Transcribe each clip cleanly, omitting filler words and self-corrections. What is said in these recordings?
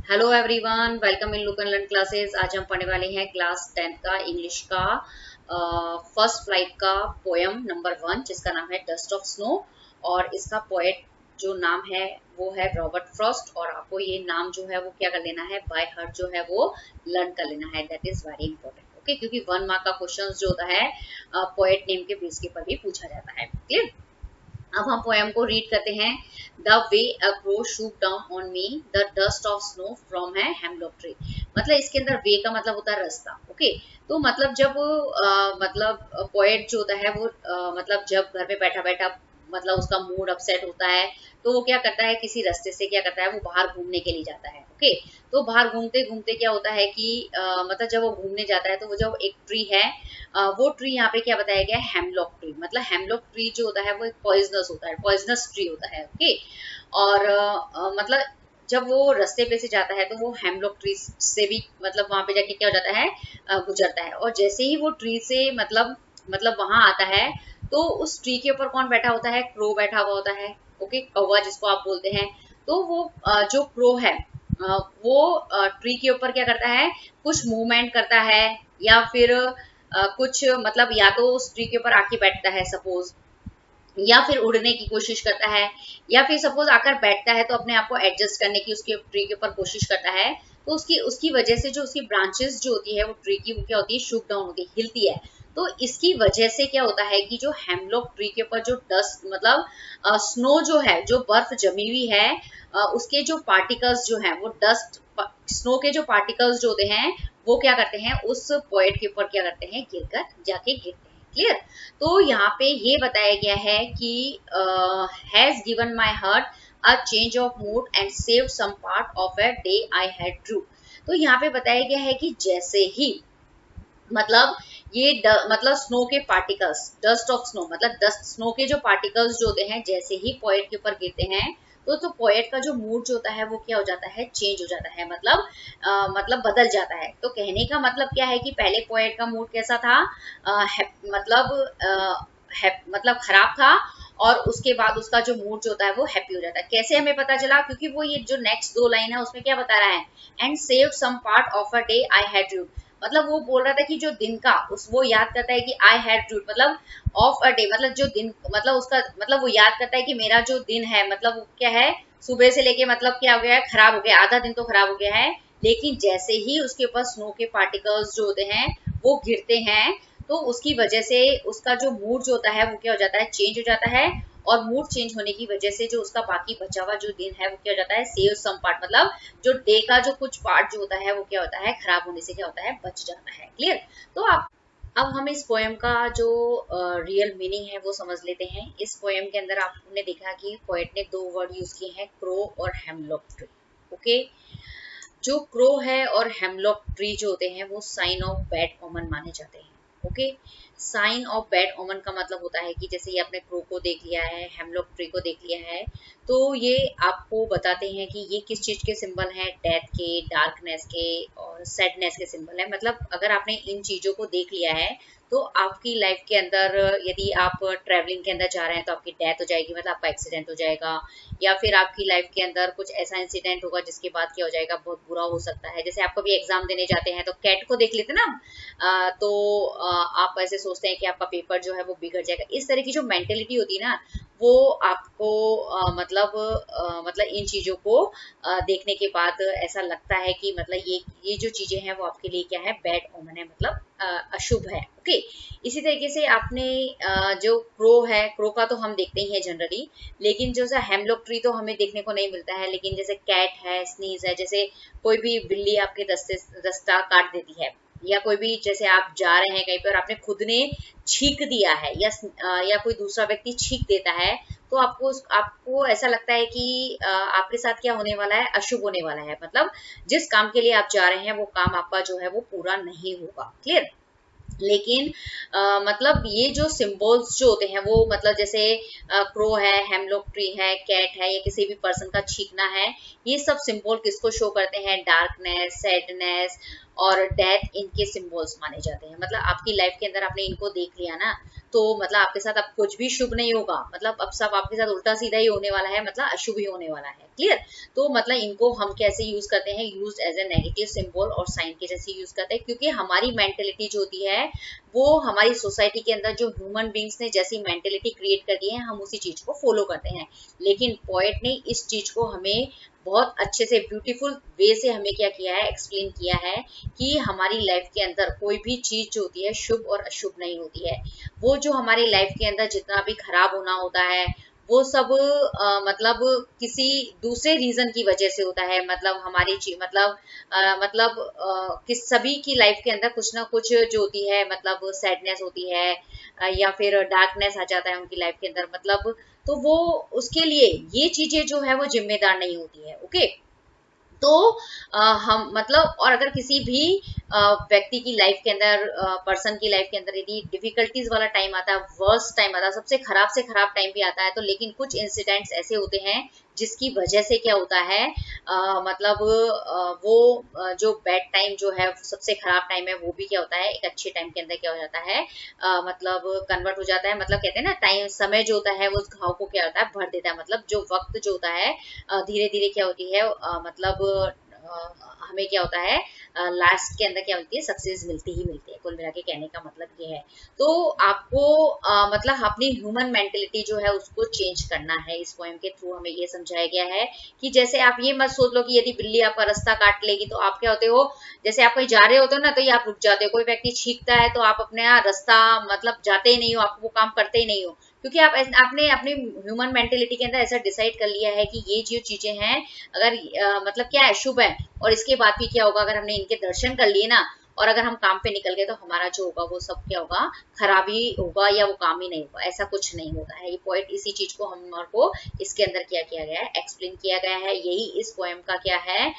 Hello everyone, welcome in look and learn classes. आज हम पढ़ने वाले हैं क्लास 10th का इंग्लिश का फर्स्ट फ्लाइट का पोयम नंबर 1, जिसका नाम है डस्ट ऑफ स्नो। और इसका पोएट जो नाम है वो है रॉबर्ट फ्रॉस्ट। और आपको ये नाम जो है वो क्या कर लेना है, बाय हार्ट जो है वो लर्न कर लेना है। That is very important, okay, क्योंकि 1 मार्क का क्वेश्चन जो होता है पोएट नेम के बेस के ऊपर भी पूछा जाता है। क्लियर। अब हम पोएम को रीड करते हैं। The way a crow shoot down on me the dust of snow from है हेमलॉक ट्री। मतलब इसके अंदर वे का मतलब होता है रास्ता, ओके। तो मतलब जब मतलब पोएट जो होता है वो मतलब जब घर पे बैठा बैठा मतलब उसका मूड अपसेट होता है, तो वो क्या करता है, किसी रास्ते से क्या करता है, वो बाहर घूमने के लिए जाता है, ओके। तो बाहर घूमते घूमते क्या होता है कि मतलब जब वो घूमने जाता है तो वो जब एक ट्री है, वो ट्री यहाँ पे क्या बताया गया है, हेमलॉक ट्री। मतलब हेमलॉक ट्री जो होता है वो एक पॉइजनस होता है, पॉइजनस ट्री होता है, ओके। और मतलब जब वो रास्ते पे से जाता है तो वो हेमलॉक ट्री से भी मतलब वहां पे जाके क्या हो जाता है, गुजरता है। और जैसे ही वो ट्री से मतलब वहां आता है, तो उस ट्री के ऊपर कौन बैठा होता है, क्रो बैठा हुआ होता है, ओके, कौवा जिसको आप बोलते हैं। तो वो जो क्रो है वो ट्री के ऊपर क्या करता है, कुछ मूवमेंट करता है, या फिर कुछ मतलब या तो उस ट्री के ऊपर आके बैठता है सपोज, या फिर उड़ने की कोशिश करता है, या फिर सपोज आकर बैठता है तो अपने आप को एडजस्ट करने की उसके ट्री के ऊपर कोशिश करता है। तो उसकी उसकी वजह से जो उसकी ब्रांचेस जो होती है वो ट्री की, वो क्या होती है, शूट डाउन होती है, हिलती है। तो इसकी वजह से क्या होता है कि जो हेमलॉक ट्री के ऊपर जो डस्ट मतलब स्नो जो है, जो बर्फ जमी हुई है, उसके जो पार्टिकल्स जो है वो डस्ट स्नो के जो पार्टिकल्स जो होते हैं वो क्या करते हैं, उस पॉइंट के ऊपर क्या करते हैं, गिरकर जाके गिरते हैं। क्लियर। तो यहाँ पे ये बताया गया है कि has given my heart a change of mood and save some part of a day I had drew. तो यहाँ पे बताया गया है कि जैसे ही मतलब ये मतलब स्नो के पार्टिकल्स, डस्ट ऑफ स्नो मतलब डस्ट स्नो के जो पार्टिकल्स जो होते हैं जैसे ही पोएट के ऊपर गिरते हैं, तो पोएट का जो मूड जो होता है वो क्या हो जाता है, चेंज हो जाता है, मतलब बदल जाता है। तो कहने का मतलब क्या है कि पहले पोएट का मूड कैसा था, मतलब खराब था, और उसके बाद उसका जो मूड जो होता है वो हैप्पी हो जाता है। कैसे हमें पता चला, क्योंकि वो ये जो नेक्स्ट 2 लाइन है उसमें क्या बता रहा है, and save some part of a day I had dream. मतलब वो बोल रहा था कि जो दिन का उस वो याद करता है कि आई हैड ड्रीम, मतलब ऑफ अ डे मतलब जो दिन, मतलब उसका मतलब वो याद करता है कि मेरा जो दिन है मतलब वो क्या है, सुबह से लेके मतलब क्या हो गया है, खराब हो गया, आधा दिन तो खराब हो गया है। लेकिन जैसे ही उसके ऊपर स्नो के पार्टिकल्स जो होते हैं वो गिरते हैं, तो उसकी वजह से उसका जो मूड जो होता है वो क्या हो जाता है, चेंज हो जाता है। और मूड चेंज होने की वजह से जो उसका बाकी बचा हुआ जो दिन है वो क्या हो जाता है, सेव सम पार्ट, मतलब जो डे का जो कुछ पार्ट जो होता है वो क्या होता है, खराब होने से क्या होता है, बच जाता है। क्लियर। तो आप अब हम इस पोएम का जो रियल मीनिंग है वो समझ लेते हैं। इस पोएम के अंदर आपने देखा कि पोएट ने 2 वर्ड यूज किए हैं, क्रो और हेमलॉक ट्री, ओके। जो क्रो है और हेमलॉक ट्री जो होते हैं वो साइन ऑफ बैड ओमन माने जाते हैं, ओके। साइन ऑफ बैड ओमन का मतलब होता है कि जैसे ये आपने क्रो को देख लिया है, हेमलॉक ट्री को देख लिया है, तो ये आपको बताते हैं कि ये किस चीज के सिंबल हैं, डेथ के, डार्कनेस के और सैडनेस के सिंबल है। मतलब अगर आपने इन चीजों को देख लिया है तो आपकी लाइफ के अंदर, यदि आप ट्रैवलिंग के अंदर जा रहे हैं तो आपकी डेथ हो जाएगी, मतलब आपका एक्सीडेंट हो जाएगा, या फिर आपकी लाइफ के अंदर कुछ ऐसा इंसिडेंट होगा जिसके बाद क्या हो जाएगा, बहुत बुरा हो सकता है। जैसे आप कभी एग्जाम देने जाते हैं तो कैट को देख लेते हैं ना, तो आप ऐसे सोचते हैं कि आपका पेपर जो है वो बिगड़ जाएगा। इस तरह की जो मेंटेलिटी होती है ना, वो आपको मतलब इन चीजों को देखने के बाद ऐसा लगता है कि मतलब ये जो चीजें हैं वो आपके लिए क्या है, बैड ओमन है, मतलब अशुभ है, ओके। इसी तरीके से आपने जो क्रो है, क्रो का तो हम देखते ही हैं जनरली, लेकिन जो हेमलॉक ट्री तो हमें देखने को नहीं मिलता है। लेकिन जैसे कैट है, स्नीज है, जैसे कोई भी बिल्ली आपके रास्ता काट देती है, या कोई भी जैसे आप जा रहे हैं कहीं पर और आपने खुद ने छींक दिया है, या कोई दूसरा व्यक्ति छींक देता है, तो आपको ऐसा लगता है कि आपके साथ क्या होने वाला है, अशुभ होने वाला है। मतलब जिस काम के लिए आप जा रहे हैं वो काम आपका जो है वो पूरा नहीं होगा। क्लियर। लेकिन मतलब ये जो सिंबल्स जो होते हैं वो मतलब जैसे क्रो है, हेमलॉक ट्री है, कैट है, या किसी भी पर्सन का छींकना है, ये सब सिंबल किसको शो करते हैं, डार्कनेस, सैडनेस और डेथ, इनके सिंबल्स माने जाते हैं। मतलब आपकी लाइफ के अंदर आपने इनको देख लिया ना, तो मतलब आपके साथ अब कुछ भी शुभ नहीं होगा, मतलब अब सब आपके साथ उल्टा सीधा ही होने वाला है, मतलब अशुभ ही होने वाला है। क्लियर? तो मतलब इनको हम कैसे यूज करते हैं, use as a negative symbol और साइन के जैसे यूज करते हैं, क्योंकि हमारी मेंटेलिटी जो होती है वो हमारी सोसाइटी के अंदर जो ह्यूमन बींग्स ने जैसी मेंटेलिटी क्रिएट कर दी है, हम उसी चीज को फॉलो करते हैं। लेकिन पोएट ने इस चीज को हमें बहुत अच्छे से ब्यूटीफुल वे से हमें क्या किया है, एक्सप्लेन किया है कि हमारी लाइफ के अंदर कोई भी चीज जो होती है शुभ और अशुभ नहीं होती है। वो जो हमारी लाइफ के अंदर जितना भी खराब होना होता है वो सब मतलब किसी दूसरे रीजन की वजह से होता है। मतलब हमारी किस सभी की लाइफ के अंदर कुछ ना कुछ जो होती है, मतलब सैडनेस होती है या फिर डार्कनेस आ जाता है उनकी लाइफ के अंदर, मतलब तो वो उसके लिए ये चीजें जो है वो जिम्मेदार नहीं होती है। ओके, तो हम मतलब और अगर किसी भी व्यक्ति की लाइफ के अंदर, पर्सन की लाइफ के अंदर यदि डिफिकल्टीज वाला टाइम आता है, वर्स्ट टाइम आता है, सबसे खराब से खराब टाइम भी आता है, तो लेकिन कुछ इंसिडेंट्स ऐसे होते हैं जिसकी वजह से क्या होता है, मतलब वो जो बैड टाइम जो है, सबसे खराब टाइम है, वो भी क्या होता है एक अच्छे टाइम के अंदर क्या हो जाता है, मतलब कन्वर्ट हो जाता है। मतलब कहते हैं ना, टाइम समय जो होता है वो उस घाव को क्या होता है, भर देता है। मतलब जो वक्त जो होता है धीरे धीरे क्या होती है, मतलब हमें क्या होता है, लास्ट के अंदर क्या मिलती है, सक्सेस मिलती ही मिलती है। कुल मिला के कहने का मतलब ये है। तो आपको मतलब अपनी ह्यूमन मेंटेलिटी जो है उसको चेंज करना है। इस पोएम के थ्रू हमें ये समझाया गया है कि जैसे आप ये मत सोच लो कि यदि बिल्ली आपका रास्ता काट लेगी तो आप क्या होते हो, जैसे आप कहीं जा रहे होते हो ना, तो ये आप रुक जाते हो। कोई व्यक्ति छींकता है तो आप अपने रास्ता मतलब जाते ही नहीं हो, आप वो काम करते ही नहीं हो, क्योंकि आपने अपनी ह्यूमन मेंटेलिटी के अंदर ऐसा डिसाइड कर लिया है कि ये जो चीजें हैं, अगर मतलब क्या है, शुभ है, और इसके बाद भी क्या होगा, अगर हमने इनके दर्शन कर लिए ना और अगर हम काम पे निकल गए तो हमारा जो होगा वो सब क्या होगा, खराबी होगा या वो काम ही नहीं होगा। ऐसा कुछ नहीं होता है। ये पोएट इसी चीज को हमको इसके अंदर क्या किया गया है, एक्सप्लेन किया गया है। यही इस पोएम का क्या है,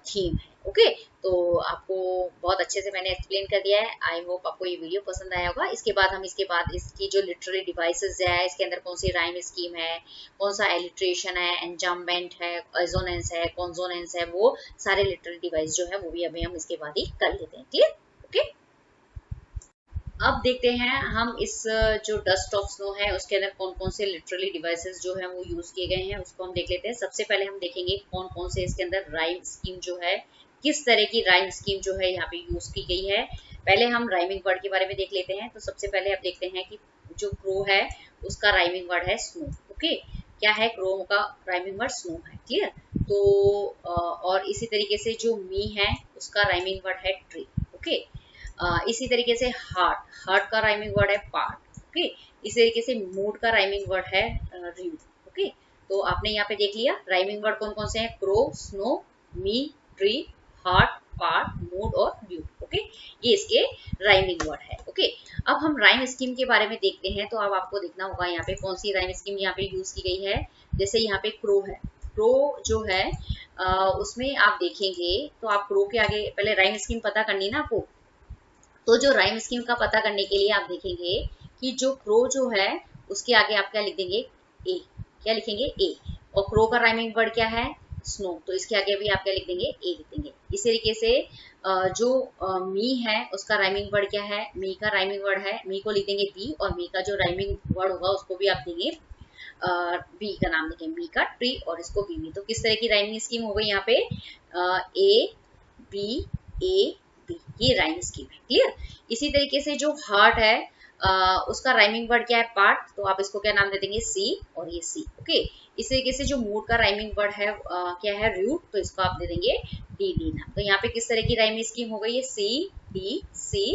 थीम है। ओके, तो आपको बहुत अच्छे से मैंने एक्सप्लेन कर दिया है। आई होप आपको ये वीडियो पसंद आया होगा। इसके बाद इसकी जो लिटरेरी डिवाइसेस है, इसके अंदर कौन सी राइम स्कीम है, कौन सा एलिट्रेशन है, एंजाममेंट है, एजोनेंस है, कॉन्सोनेंस है, वो सारे लिटरेरी डिवाइस जो है वो भी अभी हम इसके बाद ही कर लेते हैं। क्लियर? ओके, अब देखते हैं हम इस जो डस्ट ऑफ स्नो है उसके अंदर कौन कौन से लिटरली डिवाइसेस जो है वो यूज किए गए हैं, उसको हम देख लेते हैं। सबसे पहले हम देखेंगे कौन कौन से इसके अंदर राइम स्कीम जो है, किस तरह की राइम स्कीम जो है यहाँ पे यूज की गई है। पहले हम राइमिंग वर्ड के बारे में देख लेते हैं। तो सबसे पहले आप देखते हैं कि जो क्रो है उसका राइमिंग वर्ड है स्नो। ओके, क्या है, क्रो का राइमिंग वर्ड स्नो है। क्लियर? तो और इसी तरीके से जो मी है उसका राइमिंग वर्ड है ट्री। ओके, इसी तरीके से हार्ट का राइमिंग वर्ड है पार्ट। ओके, इसी तरीके से मूड का राइमिंग वर्ड है र्यू। ओके, तो आपने यहाँ पे देख लिया राइमिंग वर्ड कौन कौन से हैं, क्रो, स्नो, मी, ट्री, हार्ट, पार्ट, मूड और र्यू। ओके, ये इसके राइमिंग वर्ड है। ओके, अब हम राइम स्कीम के बारे में देखते हैं। तो अब आपको देखना होगा यहाँ पे कौन सी राइम स्कीम यहाँ पे यूज की गई है। जैसे यहाँ पे क्रो है, क्रो जो है उसमें आप देखेंगे तो आप क्रो के आगे पहले राइम स्कीम पता करनी ना आपको। तो जो राइम स्कीम का पता करने के लिए आप देखेंगे कि जो क्रो जो है उसके आगे आप क्या लिख देंगे, ए। क्या लिखेंगे, ए। और क्रो का राइमिंग वर्ड क्या है, स्नो, तो इसके आगे भी आप क्या लिख देंगे, ए लिख देंगे। इस तरीके से जो मी है उसका राइमिंग वर्ड क्या है, मी का राइमिंग वर्ड है, मी को लिख देंगे बी, और मी का जो राइमिंग वर्ड होगा उसको भी आप देंगे बी का नाम देंगे, मी का ट्री, और इसको बी मी। तो किस तरह की राइमिंग स्कीम हो गई यहाँ पे, ए बी, ए बी, ये राइम स्कीम है। क्लियर? इसी तरीके से जो हार्ट है उसका राइमिंग वर्ड क्या है, पार्ट, तो आप इसको क्या नाम दे देंगे, सी, और ये सी। ओके, इस तरीके से जो मूड का राइमिंग वर्ड है क्या है, रूट, तो इसको आप दे देंगे डी डी नाम। तो यहाँ पे किस तरह की राइमिंग स्कीम हो गई है, C D C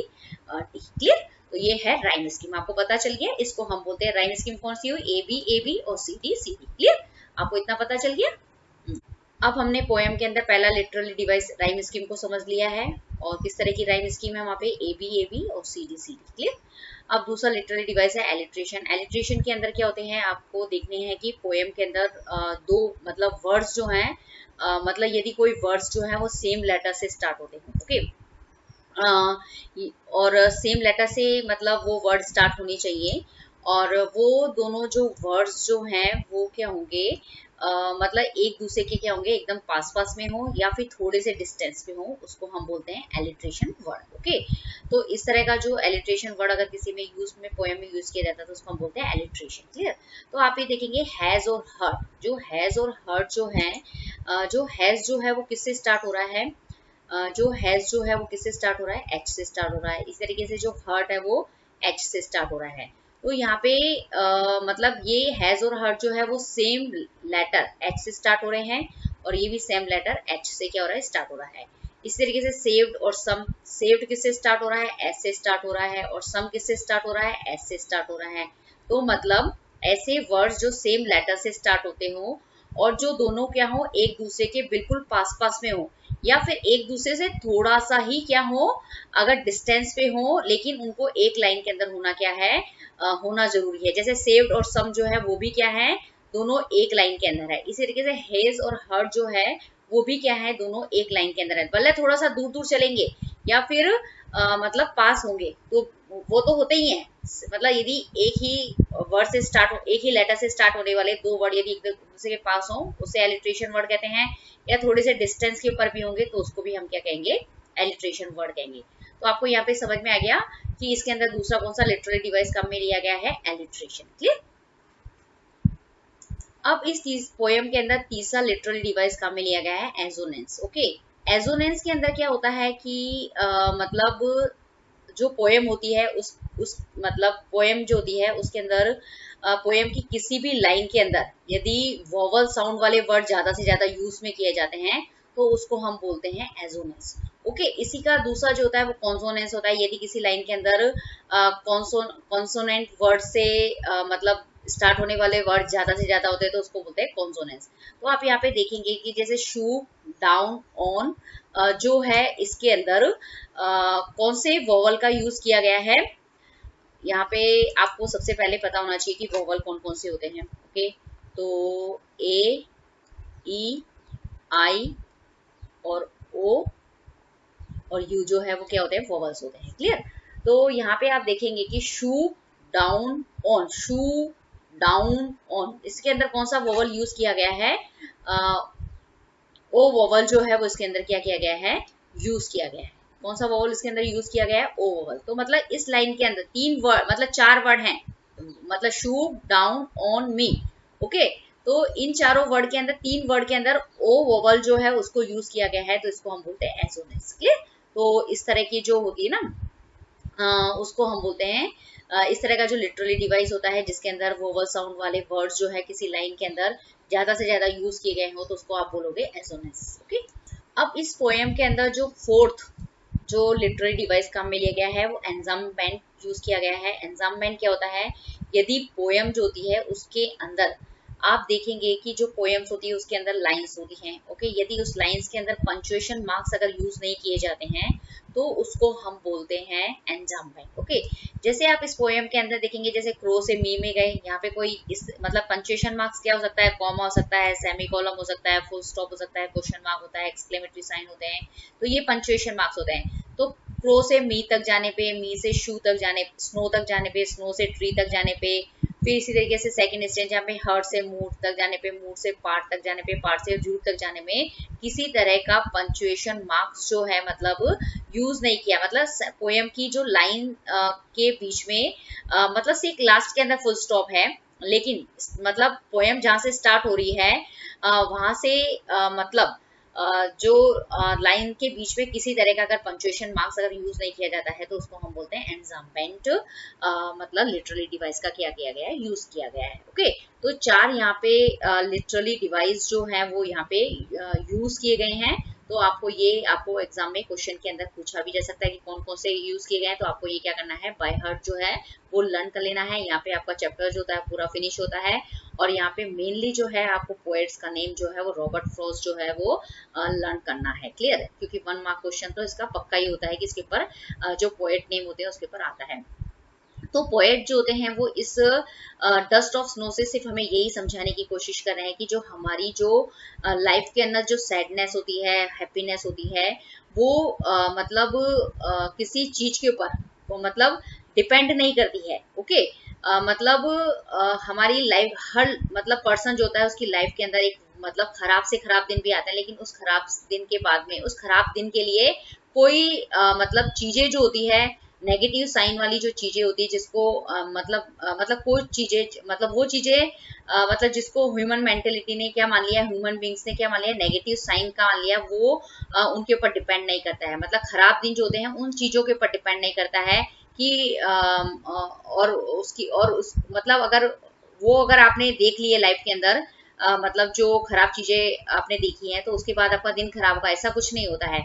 D. Clear? तो ये है राइम स्कीम, आपको पता चल गया। इसको हम बोलते हैं राइम स्कीम कौन सी हुई, ए बी और C D C D. Clear? आपको इतना पता चल गया। अब हमने पोएम के अंदर पहला लिटरली डिवाइस राइम स्कीम को समझ लिया है, और किस तरह की राइम स्कीम है वहाँ पे, ए बी और C D C D. Clear? अब दूसरा लिटरली डिवाइस है एलिट्रेशन। एलिट्रेशन के अंदर क्या होते हैं, आपको देखने हैं कि पोएम के अंदर दो मतलब वर्ड्स जो हैं, मतलब यदि कोई वर्ड्स जो है वो सेम लेटर से स्टार्ट होते हैं। ओके, और सेम लेटर से मतलब वो वर्ड स्टार्ट होनी चाहिए, और वो दोनों जो वर्ड्स जो हैं वो क्या होंगे, मतलब एक दूसरे के क्या होंगे, एकदम पास पास में हो या फिर थोड़े से डिस्टेंस पे हो, उसको हम बोलते हैं एलिट्रेशन वर्ड। ओके, तो इस तरह का जो एलिट्रेशन वर्ड अगर किसी में यूज में पोएम में यूज किया जाता है तो उसको हम बोलते हैं एलिट्रेशन। क्लियर? तो आप ये देखेंगे हैज और हर्ट, जो हैज और हर्ट जो है, जो हैज जो है वो किससे स्टार्ट हो रहा है, जो हैज जो है वो किससे स्टार्ट हो रहा है, एच से स्टार्ट हो रहा है। इस तरीके से जो हर्ट है वो एच से स्टार्ट हो रहा है। तो यहाँ पे मतलब ये हैज और हर्ट जो है वो सेम लेटर एच से स्टार्ट हो रहे हैं, और ये भी सेम लेटर एच से क्या हो रहा है, स्टार्ट हो रहा है। इस तरीके से सेव्ड और सम, सेव्ड किससे स्टार्ट हो रहा है, एस से स्टार्ट हो रहा है, और सम किससे स्टार्ट हो रहा है, एस से स्टार्ट हो रहा है। तो मतलब ऐसे वर्ड्स जो सेम लेटर से स्टार्ट होते हो और जो दोनों क्या हो, एक दूसरे के बिल्कुल पास पास में हो, या फिर एक दूसरे से थोड़ा सा ही क्या हो, अगर डिस्टेंस पे हो, लेकिन उनको एक लाइन के अंदर होना क्या है, होना जरूरी है। जैसे सेव्ड और सम जो है वो भी क्या है, दोनों एक लाइन के अंदर है। इसी तरीके से हेज और हर्ट जो है वो भी क्या है, दोनों एक लाइन के अंदर है। भले थोड़ा सा दूर दूर चलेंगे या फिर मतलब पास होंगे तो वो तो होते ही हैं। मतलब यदि एक ही वर्ड से स्टार्ट हो, एक ही लेटर से स्टार्ट होने वाले दो वर्ड यदि एक दूसरे के पास हो, उसे एलिट्रेशन वर्ड कहते हैं। या थोड़े से डिस्टेंस के ऊपर भी होंगे तो उसको भी हम क्या कहेंगे, एलिट्रेशन वर्ड कहेंगे। तो आपको यहाँ पे समझ में आ गया कि इसके अंदर दूसरा कौन सा लिटरेरी डिवाइस काम में लिया गया है, एलिट्रेशन। क्लियर? अब इस पोएम के अंदर तीसरा लिटरेरी डिवाइस काम में लिया गया है, एजोनेंस। ओके, एजोनेंस के अंदर क्या होता है कि मतलब जो पोएम होती है उस मतलब पोएम जो होती है उसके अंदर पोएम की किसी भी लाइन के अंदर यदि वोवल साउंड वाले वर्ड ज्यादा से ज्यादा यूज में किए जाते हैं तो उसको हम बोलते हैं एजोनेंस। ओके, इसी का दूसरा जो होता है वो कॉन्सोनेंस होता है। यदि किसी लाइन के अंदर कॉन्सोनेंट वर्ड से मतलब स्टार्ट होने वाले वर्ड ज्यादा से ज्यादा होते हैं तो उसको बोलते हैं कॉन्सोनेंस। तो आप यहाँ पे देखेंगे कि जैसे शू, डाउन, ऑन जो है इसके अंदर कौन से वोवल का यूज किया गया है। यहाँ पे आपको सबसे पहले पता होना चाहिए कि वोवल कौन कौन से होते हैं। ओके, तो ए, ई, आई और ओ और यू जो है वो क्या होते हैं, वोवल्स होते हैं। क्लियर? तो यहाँ पे आप देखेंगे कि shoe, down, on, shoe, down, on, इसके अंदर कौन सा वोवल यूज किया गया है, ओ वोवल जो है वो इसके अंदर क्या किया गया है, यूज किया गया है। कौन सा वोवल इसके अंदर यूज किया गया है, ओ वोवल। तो मतलब इस लाइन के अंदर तीन वर्ड मतलब चार वर्ड हैं, मतलब शू, डाउन, ऑन, मी। ओके, तो इन चारों वर्ड के अंदर तीन वर्ड के अंदर ओ वोवल जो है उसको यूज किया गया है, तो इसको हम बोलते हैं एसोनेंस। क्लियर? तो इस तरह की जो होती है ना उसको हम बोलते हैं इस तरह का जो लिटरली डिवाइस होता है जिसके अंदर वोवल साउंड वाले वर्ड्स जो है किसी लाइन के अंदर ज्यादा से ज्यादा यूज किए गए हो तो उसको आप बोलोगे एसोनेंस। ओके, अब इस पोएम के अंदर जो फोर्थ जो लिटररी डिवाइस काम में लिया गया है वो एन्जाम्बमेंट यूज किया गया है। एन्जाम्बमेंट क्या होता है, यदि पोएम जो होती है उसके अंदर आप देखेंगे कि जो पोएम्स होती है उसके अंदर लाइंस होती हैं। ओके, यदि उस लाइंस के अंदर पंक्चुएशन मार्क्स अगर यूज नहीं किए जाते हैं तो उसको हम बोलते हैं एन्जाम्बमेंट। ओके, जैसे आप इस पोएम के अंदर देखेंगे जैसे क्रो से मी में गए, यहाँ पे कोई इस मतलब पंक्चुएशन मार्क्स क्या हो सकता है, कॉमा हो सकता है, सेमीकोलन हो सकता है, फुल स्टॉप हो सकता है, क्वेश्चन मार्क होता है, एक्सक्लेमेटरी साइन होते हैं, तो ये पंक्चुएशन मार्क्स होते हैं। तो क्रो से मी तक जाने पे, मी से शू तक जाने, स्नो तक जाने पे, स्नो से ट्री तक जाने पे, फिर इसी तरीके से सेकंड स्टेज जहाँ पे हर्ट से मूड तक जाने पे, मूड से पार्ट तक जाने पे, पार्ट से जूट तक जाने में किसी तरह का पंक्चुएशन मार्क्स जो है मतलब यूज नहीं किया। मतलब पोएम की जो लाइन के बीच में मतलब सिर्फ लास्ट के अंदर फुल स्टॉप है, लेकिन मतलब पोएम जहाँ से स्टार्ट हो रही है वहां से मतलब जो लाइन के बीच में किसी तरह का अगर पंक्चुएशन मार्क्स अगर यूज नहीं किया जाता है तो उसको हम बोलते हैं एन्जाम्बमेंट। मतलब लिटरली डिवाइस का क्या किया गया है, यूज किया गया है। ओके, तो चार यहाँ पे लिटरली डिवाइस जो है वो यहाँ पे यूज किए गए हैं। तो आपको एग्जाम में क्वेश्चन के अंदर पूछा भी जा सकता है कि कौन कौन से यूज किए गए हैं। तो आपको ये क्या करना है, बाय हार्ट जो है वो लर्न कर लेना है। यहाँ पे आपका चैप्टर जो होता है पूरा फिनिश होता है। और यहाँ पे मेनली जो है आपको पोएट्स का नेम जो है वो रॉबर्ट फ्रॉस्ट जो है वो लर्न करना है। क्लियर है? क्योंकि 1 मार्क क्वेश्चन तो इसका पक्का ही होता है कि इसके ऊपर जो पोएट नेम होते हैं उसके ऊपर आता है। तो पोएट जो होते हैं वो इस डस्ट ऑफ स्नो से सिर्फ हमें यही समझाने की कोशिश कर रहे हैं कि जो हमारी जो लाइफ के अंदर जो सैडनेस होती है, हैप्पीनेस होती है, वो मतलब किसी चीज के ऊपर वो मतलब डिपेंड नहीं करती है। ओके, मतलब हमारी लाइफ, हर मतलब पर्सन जो होता है उसकी लाइफ के अंदर एक मतलब खराब से खराब दिन भी आता है, लेकिन उस खराब दिन के बाद में, उस खराब दिन के लिए कोई मतलब चीजें जो होती है, नेगेटिव साइन वाली जो चीजें होती है, जिसको मतलब कोई चीजें, मतलब वो चीजें मतलब जिसको ह्यूमन मेंटेलिटी ने क्या मान लिया, ह्यूमन बींग्स ने क्या मान लिया, नेगेटिव साइन का मान लिया, वो उनके ऊपर डिपेंड नहीं करता है। मतलब खराब दिन जो होते हैं उन चीजों के ऊपर डिपेंड नहीं करता है कि और उसकी और उस मतलब अगर वो, अगर आपने देख लिए लाइफ के अंदर मतलब जो खराब चीजें आपने देखी हैं, तो उसके बाद आपका दिन खराब होगा, ऐसा कुछ नहीं होता है।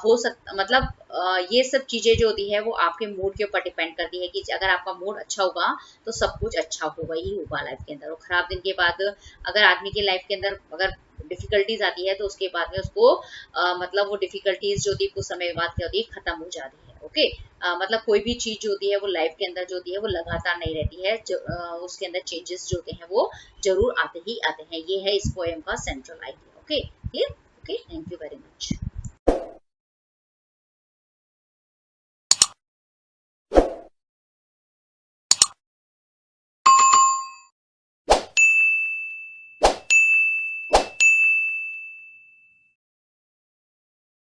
हो सकता मतलब ये सब चीजें जो होती है वो आपके मूड के ऊपर डिपेंड करती है कि अगर आपका मूड अच्छा होगा तो सब कुछ अच्छा होगा ही होगा लाइफ के अंदर। और खराब दिन के बाद अगर आदमी के लाइफ के अंदर अगर डिफिकल्टीज आती है, तो उसके बाद में उसको मतलब वो डिफिकल्टीज जो होती है कुछ समय बाद क्या होती है, खत्म हो जाती है। ओके, मतलब कोई भी चीज जो होती है वो लाइफ के अंदर जो होती है वो लगातार नहीं रहती है, उसके अंदर चेंजेस जो होते हैं वो जरूर आते ही आते हैं। ये है इस पोएम का central idea. Okay clear? Okay, thank you very much.